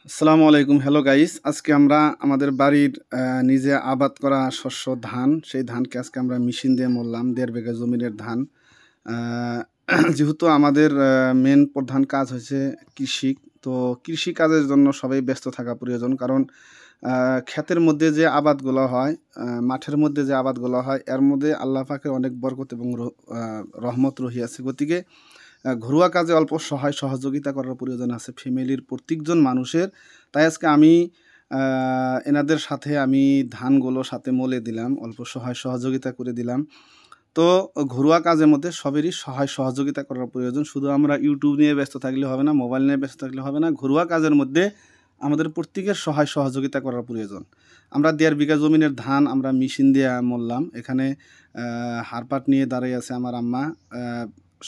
আসসালামু আলাইকুম। Hello guys, আজকে আমরা আমাদের বাড়ির নিজে আবাদ করা শস্য ধান, সেই ধানকে আজকে আমরা মেশিন দিয়ে মরলাম ১.৫ বিঘা জমিনের ধান। যেহেতু আমাদের মেন প্রধান কাজ হচ্ছে কৃষি, তো কৃষি কাজের জন্য সবাই ব্যস্ত থাকা প্রয়োজন। কারণ ক্ষেতের মধ্যে যে আবাদগুলো হয়, মাঠের মধ্যে যে আবাদগুলো হয়, এর মধ্যে আল্লাহ পাকের অনেক বরকত এবং রহমত রহিয়াছে। গতিকে ঘরোয়া কাজে অল্প সহায় সহযোগিতা করার প্রয়োজন আছে ফ্যামিলির প্রত্যেকজন মানুষের। তাই আজকে আমি এনাদের সাথে আমি ধানগুলো সাথে মলে দিলাম, অল্প সহায় সহযোগিতা করে দিলাম। তো ঘরোয়া কাজের মধ্যে সবেরই সহায় সহযোগিতা করার প্রয়োজন। শুধু আমরা ইউটিউব নিয়ে ব্যস্ত থাকলে হবে না, মোবাইল নিয়ে ব্যস্ত থাকলে হবে না। ঘরোয়া কাজের মধ্যে আমাদের প্রত্যেকের সহায় সহযোগিতা করার প্রয়োজন। আমরা ১.৫ বিঘা জমিনের ধান আমরা মেশিন দিয়ে মরলাম। এখানে হারপাট নিয়ে দাঁড়িয়ে আছে আমার আম্মা।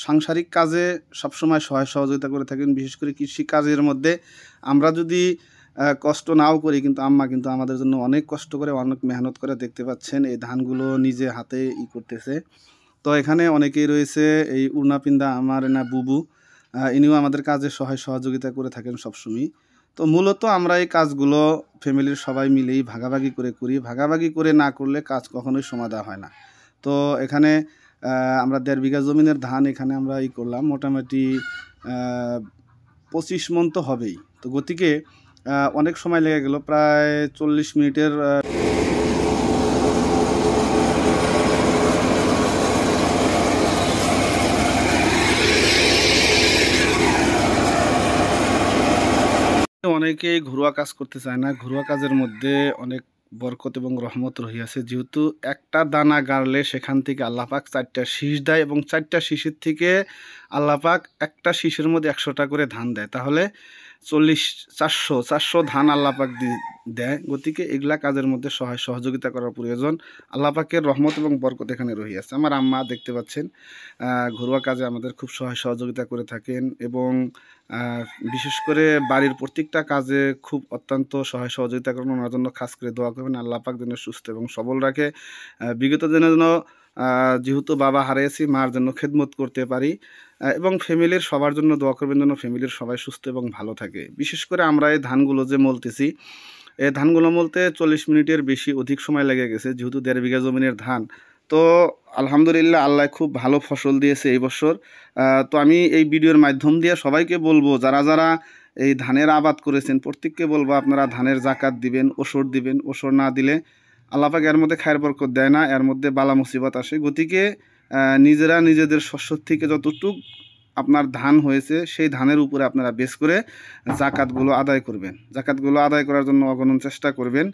সাংসারিক কাজে সবসময় সহায় সহযোগিতা করে থাকেন। বিশেষ করে কৃষি কাজের মধ্যে আমরা যদি কষ্ট নাও করি, কিন্তু আম্মা কিন্তু আমাদের জন্য অনেক কষ্ট করে, অনেক মেহনত করে। দেখতে পাচ্ছেন এই ধানগুলো নিজে হাতে করতেছে। তো এখানে অনেকেই রয়েছে, এই উড়নাপিন্দা আমার না বুবু, ইনিও আমাদের কাজে সহায় সহযোগিতা করে থাকেন সবসময়। তো মূলত আমরা এই কাজগুলো ফ্যামিলির সবাই মিলেই ভাগাভাগি করে করি। ভাগাভাগি করে না করলে কাজ কখনোই সমাধা হয় না। তো এখানে আমরা ১.৫ বিঘা জমিনের ধান এখানে আমরা করলাম মোটামুটি ২৫ মণ তো হবেই। তো গতিকে অনেক সময় লেগে গেল, প্রায় ৪০ মিনিটের। অনেকেই ঘরোয়া কাজ করতে চায় না। ঘরোয়া কাজের মধ্যে অনেক বরকত এবং রহমত রহিয়াছে। যেহেতু একটা দানা গাড়লে সেখান থেকে আল্লাহ পাক ৪টা শীষ দেয়, এবং ৪টা শীষের থেকে আল্লাহ পাক একটা শীষের মধ্যে ১০০টা করে ধান দেয়। তাহলে ৪০ ধান আল্লাহ পাক দেয়। গতিকে এগুলা কাজের মধ্যে সহায় সহযোগিতা করার প্রয়োজন। আল্লাহ পাকের রহমত এবং বরকত এখানে রহিয়াছে। আমার আম্মা দেখতে পাচ্ছেন ঘরোয়া কাজে আমাদের খুব সহায় সহযোগিতা করে থাকেন, এবং বিশেষ করে বাড়ির প্রত্যেকটা কাজে খুব অত্যন্ত সহায় সহযোগিতা করেন। ওনার জন্য খাস করে দোয়া করবেন, আল্লাহ পাক যেন সুস্থ এবং সবল রাখে। বিগত দিনের জন্য যেহেতু বাবা হারিয়েছি, মার জন্য খেদমত করতে পারি, এবং ফ্যামিলির সবার জন্য দোয়া করবেন যেন ফ্যামিলির সবাই সুস্থ এবং ভালো থাকে। বিশেষ করে আমরা এই ধানগুলো যে মলতেছি, এই ধানগুলো মলতে ৪০ মিনিটের বেশি অধিক সময় লেগে গেছে, যেহেতু ১.৫ বিঘা জমিনের ধান। তো আলহামদুলিল্লাহ, আল্লাহ খুব ভালো ফসল দিয়েছে এই বছর। তো আমি এই ভিডিওর মাধ্যম দিয়ে সবাইকে বলবো, যারা যারা এই ধানের আবাদ করেছেন প্রত্যেককে বলবো আপনারা ধানের জাকাত দিবেন, ওসর দিবেন। ওসর না দিলে আল্লাহ পাক এর মধ্যে খায়ের বরকত দেয় না, এর মধ্যে বালা মুসিবত আসে। গতিকে নিজেরা নিজেদের শস্য থেকে যতটুক আপনার ধান হয়েছে সেই ধানের উপরে আপনারা বেশ করে জাকাতগুলো আদায় করবেন। জাকাতগুলো আদায় করার জন্য অগণন চেষ্টা করবেন।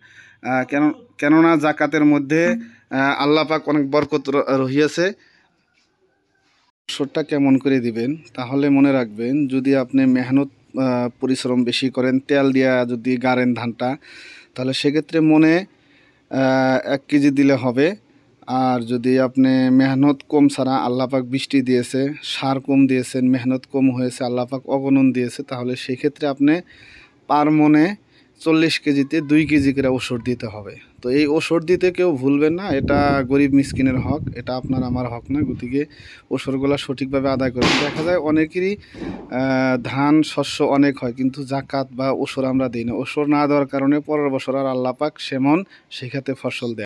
কেননা জাকাতের মধ্যে আল্লাহ পাক অনেক বরকত রহিয়াছে। শস্যটা কেমন করে দিবেন, তাহলে মনে রাখবেন, যদি আপনি মেহনত পরিশ্রম বেশি করেন, তেল দিয়া যদি গাড়েন ধানটা, তাহলে সেক্ষেত্রে মনে ১ কেজি দিলে হবে। আর যদি আপনি মেহনত কম ছাড়া, আল্লাহ পাক বৃষ্টি দিয়েছে, সার কম দিয়েছেন, মেহনত কম হয়েছে, আল্লাহ পাক অগণন দিয়েছে, তাহলে সেক্ষেত্রে আপনি পার মনে ৪০ কেজিতে ২ কেজি করে ওষুধ দিতে হবে। তো এই ওষুধ দিতে কেউ ভুলবেন না, এটা গরিব মিসকিনের হক, এটা আপনার আমার হক না। গতিকে ওষুধগুলো সঠিকভাবে আদায় করবেন। দেখা যায় অনেকেরই ধান শস্য অনেক হয়, কিন্তু জাকাত বা ওষুধ আমরা দিই না। ওষুধ না দেওয়ার কারণে পরের বছর আর আল্লাহ পাক সেমন সেক্ষেত্রে ফসল দেয়।